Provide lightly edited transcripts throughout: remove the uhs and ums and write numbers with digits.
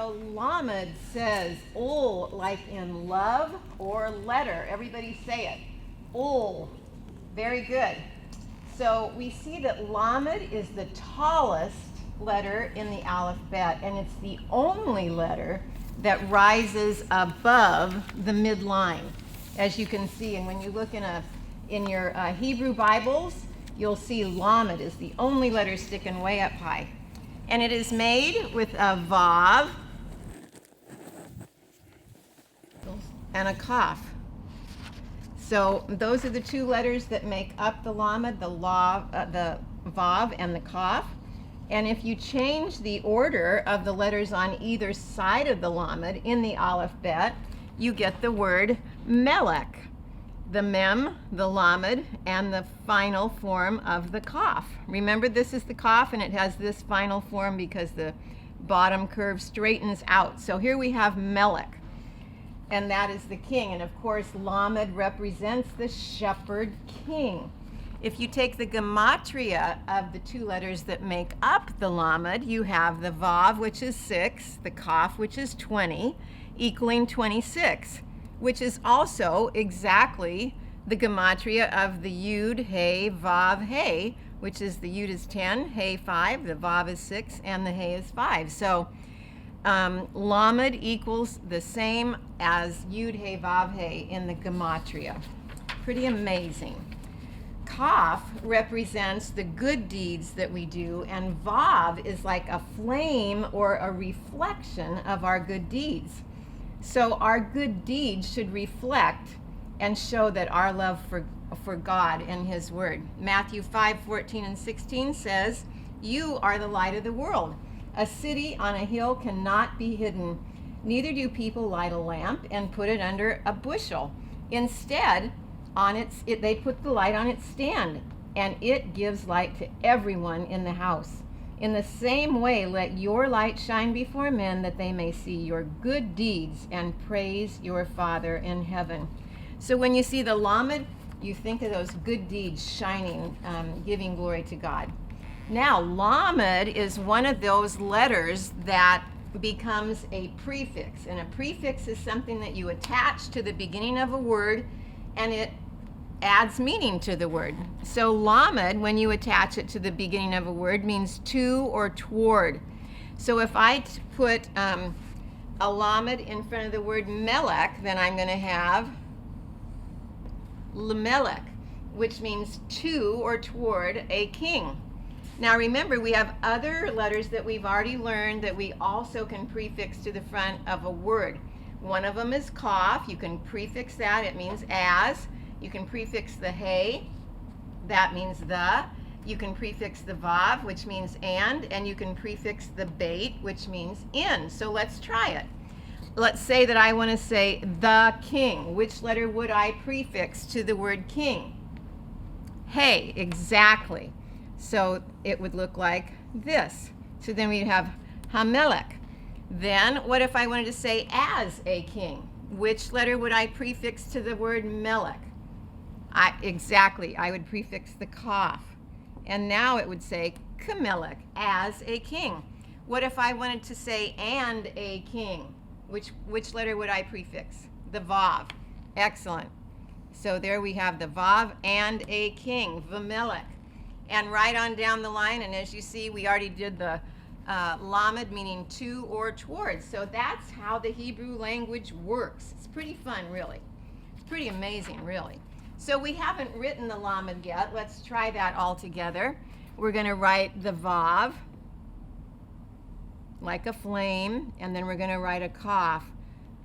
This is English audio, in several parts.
So lamed says ul, like in love or letter. Everybody say it. Ul. Very good. So we see that lamed is the tallest letter in the alphabet, and it's the only letter that rises above the midline, as you can see. And when you look in your Hebrew Bibles, you'll see lamed is the only letter sticking way up high. And it is made with a vav and a kaf. So those are the two letters that make up the lamed, the vav and the kaf. And if you change the order of the letters on either side of the lamed in the alphabet, you get the word melech. The mem, the lamed, and the final form of the kaf. Remember, this is the kaf, and it has this final form because the bottom curve straightens out. So here we have melech, and that is the king. And of course, lamed represents the shepherd king. If you take the gematria of the two letters that make up the lamed, you have the vav, which is 6, the kaf, which is 20, equaling 26. Which is also exactly the gematria of the yud, hey, vav, hey, which is the yud is 10, hey 5, the vav is 6, and the hey is 5. So lamed equals the same as yud, hey, vav, hey in the gematria. Pretty amazing. Kaf represents the good deeds that we do, and vav is like a flame or a reflection of our good deeds. So our good deeds should reflect and show that our love for God and His Word. Matthew 5:14 and 16 says, "You are the light of the world. A city on a hill cannot be hidden. Neither do people light a lamp and put it under a bushel. Instead, they put the light on its stand, and it gives light to everyone in the house. In the same way, let your light shine before men, that they may see your good deeds and praise your Father in heaven." So when you see the lamed, you think of those good deeds shining, giving glory to God. Now, lamed is one of those letters that becomes a prefix. And a prefix is something that you attach to the beginning of a word, and it adds meaning to the word. So lamed, when you attach it to the beginning of a word, means to or toward. So if I put a lamed in front of the word melech, then I'm going to have lemelech, which means to or toward a king. Now remember, we have other letters that we've already learned that we also can prefix to the front of a word. One of them is kaf. You can prefix that. It means as. You can prefix the hey, that means the. You can prefix the vav, which means and you can prefix the bait, which means in. So let's try it. Let's say that I want to say the king. Which letter would I prefix to the word king? Hey, exactly. So it would look like this. So then we'd have hamelech. Then what if I wanted to say as a king? Which letter would I prefix to the word melech? Exactly, I would prefix the kaf. And now it would say kamelech, as a king. What if I wanted to say and a king? Which letter would I prefix? The vav. Excellent. So there we have the vav and a king, v'melech. And right on down the line, and as you see, we already did the lamed, meaning to or towards. So that's how the Hebrew language works. It's pretty fun, really. It's pretty amazing, really. So we haven't written the lamed yet. Let's try that all together. We're going to write the vav like a flame, and then we're going to write a kaf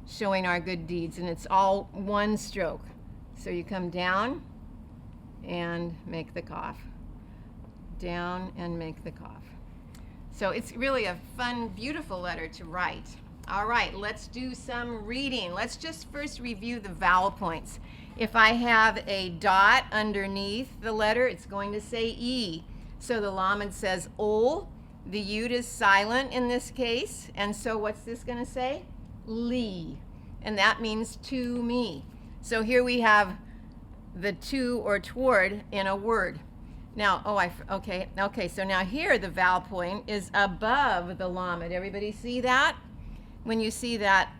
showing our good deeds, and it's all one stroke. So you come down and make the kaf. Down and make the kaf. So it's really a fun, beautiful letter to write. All right, let's do some reading. Let's just first review the vowel points. If I have a dot underneath the letter, it's going to say E. So the lamed says ol. The yud is silent in this case. And so what's this going to say? Li. And that means to me. So here we have the to or toward in a word. Now, okay, so now here the vowel point is above the lamed. Everybody see that? When you see that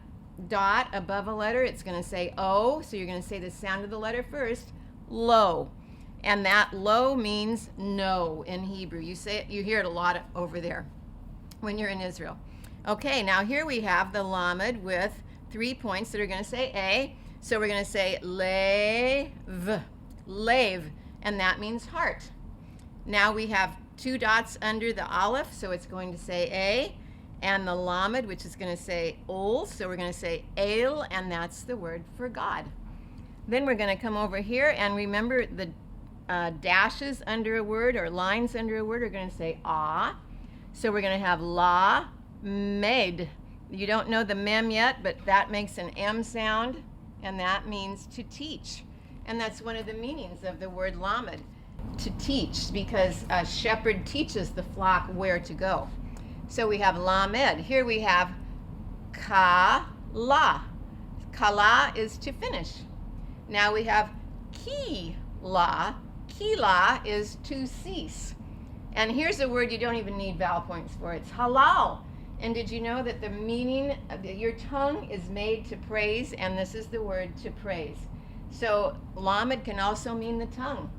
dot above a letter, it's going to say O, so you're going to say the sound of the letter first, lo. And that lo means no in Hebrew. You say it, you hear it a lot over there when you're in Israel. Okay, now here we have the lamed with 3 points that are going to say A. So we're going to say lev, lev, and that means heart. Now we have 2 dots under the aleph, so it's going to say A, and the lamed, which is going to say ol, so we're going to say el, and that's the word for God. Then we're going to come over here, and remember the dashes under a word or lines under a word are going to say ah. So we're going to have la med. You don't know the mem yet, but that makes an M sound, and that means to teach. And that's one of the meanings of the word lamed, to teach, because a shepherd teaches the flock where to go. So we have lamed. Here we have kala. Kala is to finish. Now we have ki-la. Ki-la is to cease. And here's a word you don't even need vowel points for. It's halal. And did you know that the meaning of your tongue is made to praise, and this is the word to praise. So lamed can also mean the tongue.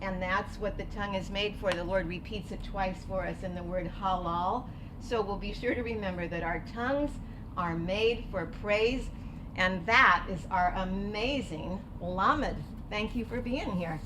And that's what the tongue is made for. The Lord repeats it twice for us in the word halal. So we'll be sure to remember that our tongues are made for praise, and that is our amazing lamed. Thank you for being here.